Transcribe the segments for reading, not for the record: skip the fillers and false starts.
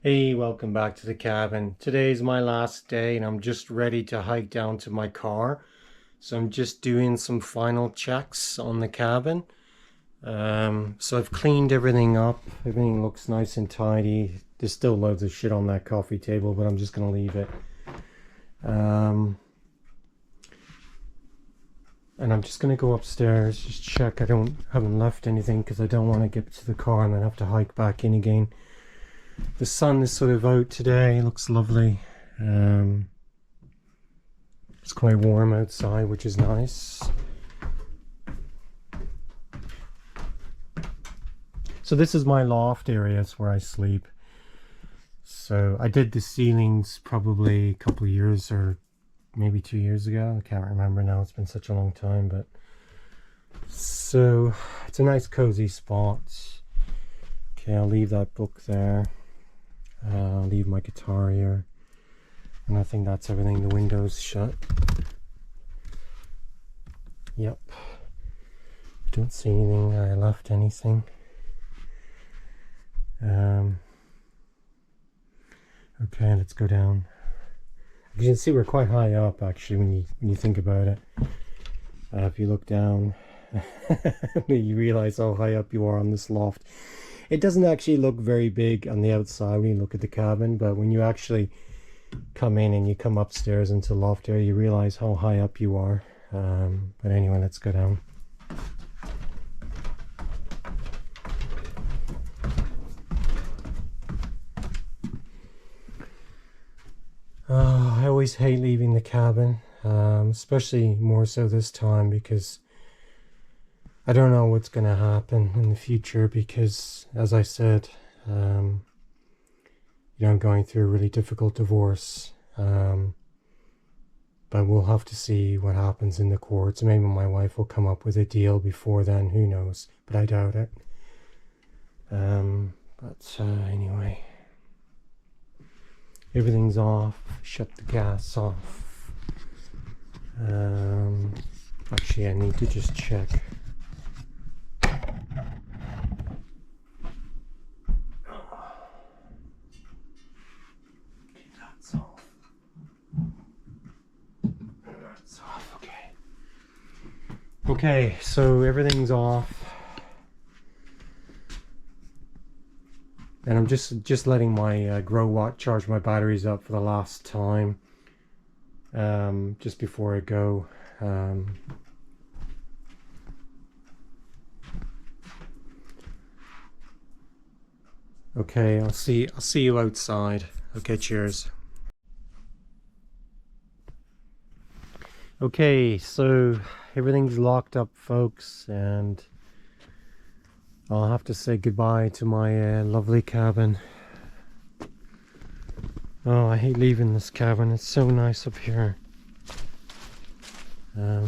Hey, welcome back to the cabin. Today's my last day and I'm just ready to hike down to my car. So I'm just doing some final checks on the cabin. So I've cleaned everything up. Everything looks nice and tidy. There's still loads of shit on that coffee table, but I'm just gonna leave it. And I'm just gonna go upstairs, just check I haven't left anything because I don't want to get to the car and then have to hike back in again. The sun is sort of out today, it looks lovely. It's quite warm outside, which is nice. So this is my loft area, it's where I sleep. So I did the ceilings probably a couple of years or maybe 2 years ago. I can't remember now, it's been such a long time, but so it's a nice cozy spot. Okay, I'll leave that book there. I'll leave my guitar here, and I think that's everything. The window's shut. Yep, don't see anything. I left anything. Okay, let's go down. You can see we're quite high up actually when you think about it. If you look down, you realize how high up you are on this loft. It doesn't actually look very big on the outside when you look at the cabin, but when you actually come in and you come upstairs into the loft area, you realize how high up you are. But anyway, let's go down. I always hate leaving the cabin, especially more so this time because I don't know what's going to happen in the future because, as I said, I'm going through a really difficult divorce. But we'll have to see what happens in the courts. Maybe my wife will come up with a deal before then, who knows, but I doubt it. Anyway, everything's off. Shut the gas off. Actually, I need to just check. Okay, so everything's off, and I'm just letting my grow watt charge my batteries up for the last time, just before I go. Okay, I'll see you outside. Okay, cheers. Okay, so everything's locked up, folks, and I'll have to say goodbye to my lovely cabin. Oh, I hate leaving this cabin. It's so nice up here. Well,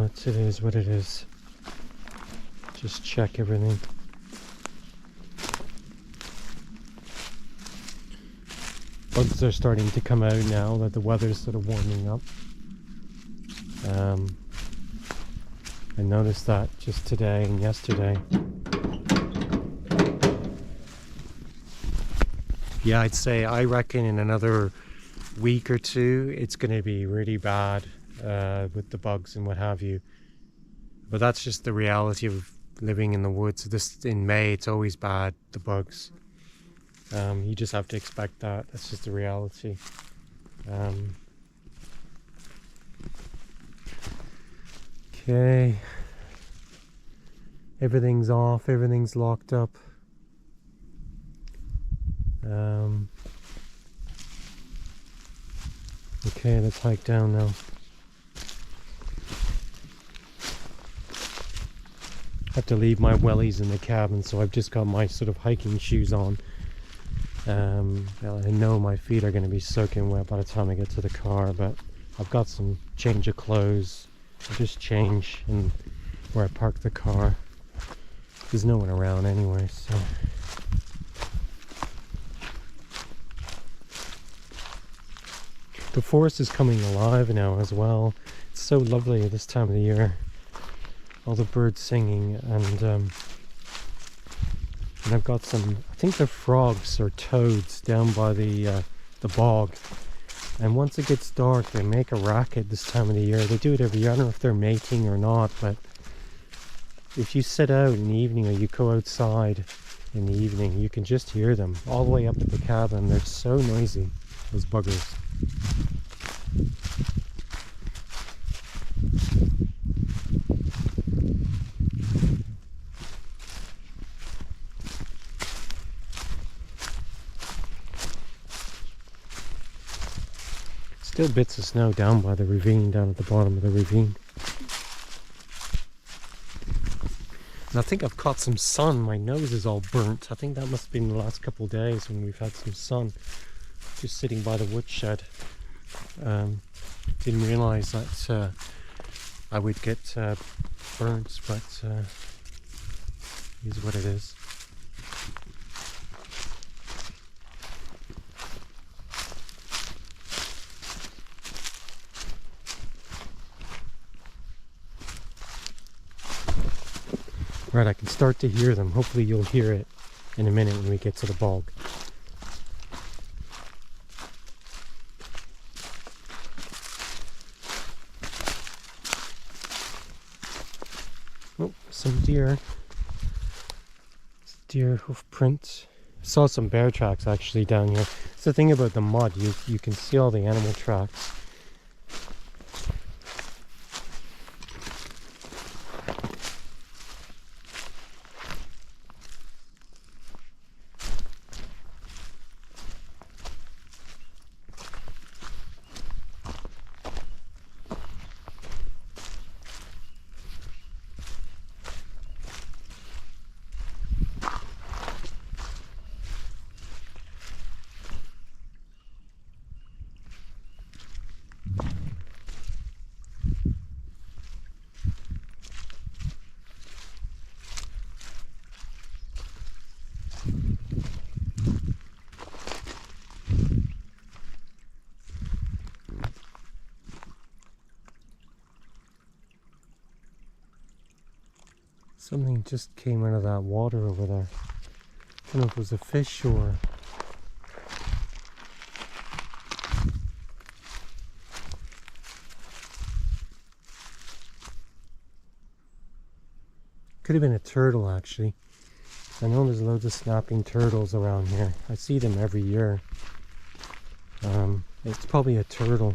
it is what it is. Just check everything. Bugs are starting to come out now that the weather's sort of warming up. I noticed that just today and yesterday. Yeah, I reckon in another week or two it's going to be really bad with the bugs and what have you. But that's just the reality of living in the woods. This in May, it's always bad, the bugs. You just have to expect that. That's just the reality. Okay, everything's off, everything's locked up. Okay, let's hike down now. I have to leave my wellies in the cabin, so I've just got my sort of hiking shoes on. I know my feet are going to be soaking wet by the time I get to the car, but I've got some change of clothes. I'll just change in where I park the car. There's no one around anyway, so. The forest is coming alive now as well. It's so lovely at this time of the year. All the birds singing, and And I've got some, I think they're frogs or toads down by the bog. And once it gets dark, they make a racket this time of the year. They do it every year. I don't know if they're mating or not, but if you sit out in the evening or you go outside in the evening, you can just hear them all the way up at the cabin. They're so noisy, those buggers. Still bits of snow down by the ravine, down at the bottom of the ravine. And I think I've caught some sun. My nose is all burnt. I think that must have been the last couple of days when we've had some sun. Just sitting by the woodshed. Didn't realise that I would get burnt, but it is what it is. Right, I can start to hear them. Hopefully you'll hear it in a minute when we get to the bog. Oh, some deer. Deer hoof prints. Saw some bear tracks actually down here. It's the thing about the mud, you can see all the animal tracks. Something just came out of that water over there. I don't know if it was a fish or... Could have been a turtle actually. I know there's loads of snapping turtles around here. I see them every year. It's probably a turtle.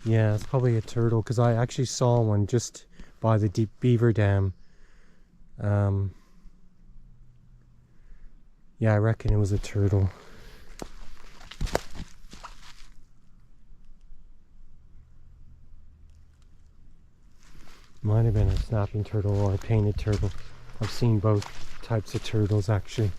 Yeah, it's probably a turtle because I actually saw one just by the deep beaver dam. Yeah, I reckon it was a turtle. Might have been a snapping turtle or a painted turtle. I've seen both types of turtles actually.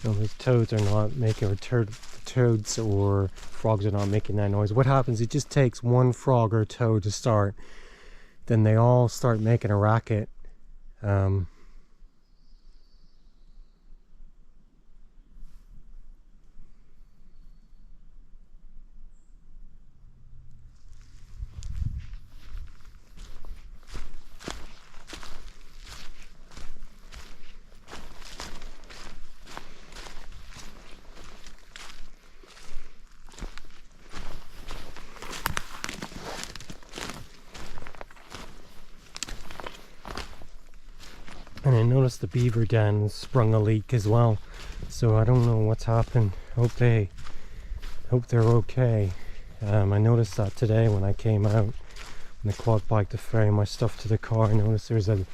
No, those toads are not making, or toads or frogs are not making that noise. What happens, it just takes one frog or toad to start, then they all start making a racket. And I noticed the beaver den sprung a leak as well, so I don't know what's happened. Hope they're okay. I noticed that today when I came out in the quad bike to ferry my stuff to the car. I noticed there's a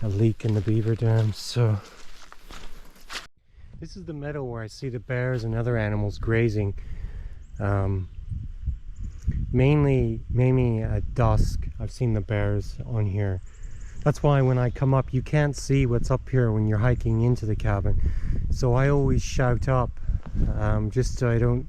leak in the beaver dam. So this is the meadow where I see the bears and other animals grazing. Mainly at dusk I've seen the bears on here. That's why when I come up, you can't see what's up here when you're hiking into the cabin. So I always shout up, just so I don't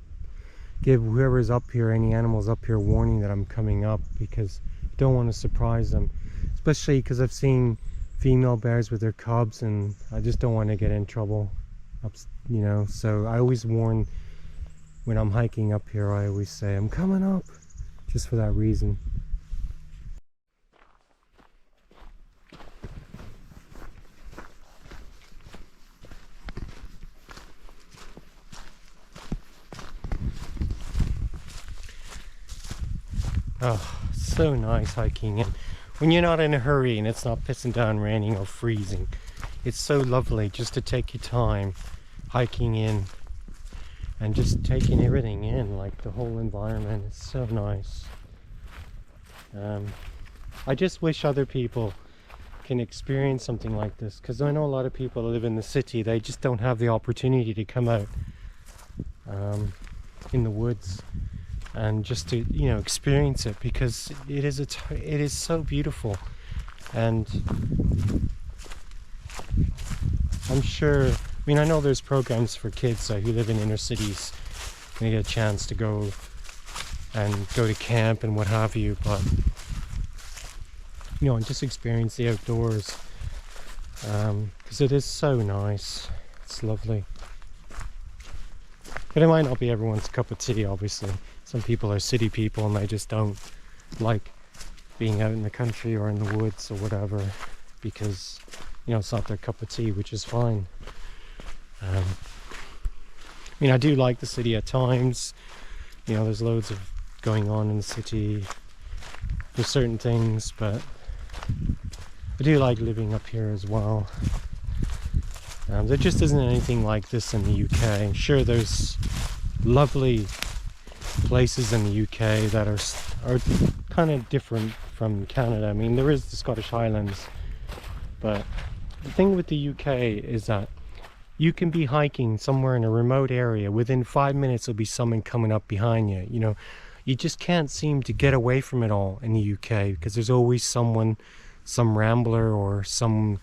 give whoever's up here, any animals up here, warning that I'm coming up, because I don't want to surprise them. especially because I've seen female bears with their cubs, and I just don't want to get in trouble, you know. So I always warn when I'm hiking up here. I always say I'm coming up, just for that reason. Oh, so nice hiking, and when you're not in a hurry and it's not pissing down, raining or freezing, it's so lovely just to take your time hiking in and just taking everything in, like the whole environment. It's so nice. I just wish other people can experience something like this, because I know a lot of people live in the city, they just don't have the opportunity to come out in the woods and just to, you know, experience it, because it is so beautiful. And I'm sure, I mean, I know there's programs for kids who live in inner cities and they get a chance to go to camp and what have you, but you know, and just experience the outdoors, because it is so nice. It's lovely, but it might not be everyone's cup of tea, obviously. Some people are city people and they just don't like being out in the country or in the woods or whatever, because, you know, it's not their cup of tea, which is fine. I mean, I do like the city at times. You know, there's loads of going on in the city for certain things, but I do like living up here as well. There just isn't anything like this in the UK. Sure, there's lovely places in the UK that are kind of different from Canada. I mean, there is the Scottish Highlands, but the thing with the UK is that you can be hiking somewhere in a remote area, within 5 minutes there'll be someone coming up behind you. You know, you just can't seem to get away from it all in the UK, because there's always someone, some rambler or someone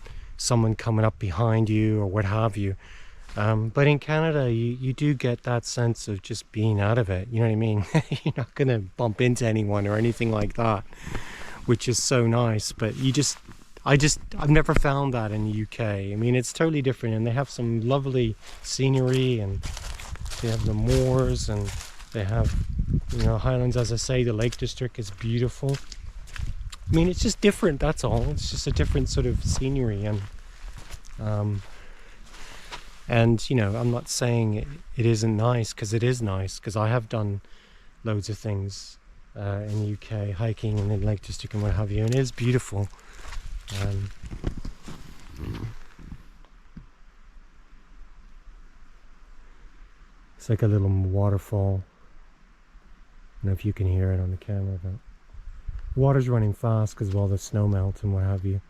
coming up behind you or what have you. But in Canada, you do get that sense of just being out of it. You know what I mean? You're not going to bump into anyone or anything like that, which is so nice. But I've never found that in the UK. I mean, it's totally different, and they have some lovely scenery, and they have the moors, and they have, you know, Highlands, as I say. The Lake District is beautiful. I mean, it's just different, that's all. It's just a different sort of scenery, and you know, I'm not saying it isn't nice, because it is nice, because I have done loads of things in the UK, hiking in the Lake District and what have you, and it is beautiful. It's like a little waterfall. I don't know if you can hear it on the camera, but the water's running fast because of all the snow melt and what have you.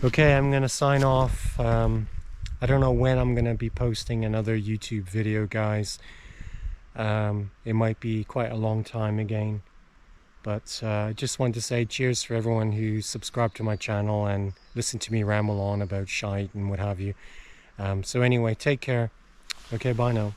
Okay, I'm gonna sign off. I don't know when I'm gonna be posting another YouTube video, guys. It might be quite a long time again, but I just wanted to say cheers for everyone who subscribed to my channel and listened to me ramble on about shite and what have you. So anyway, take care. Okay, bye now.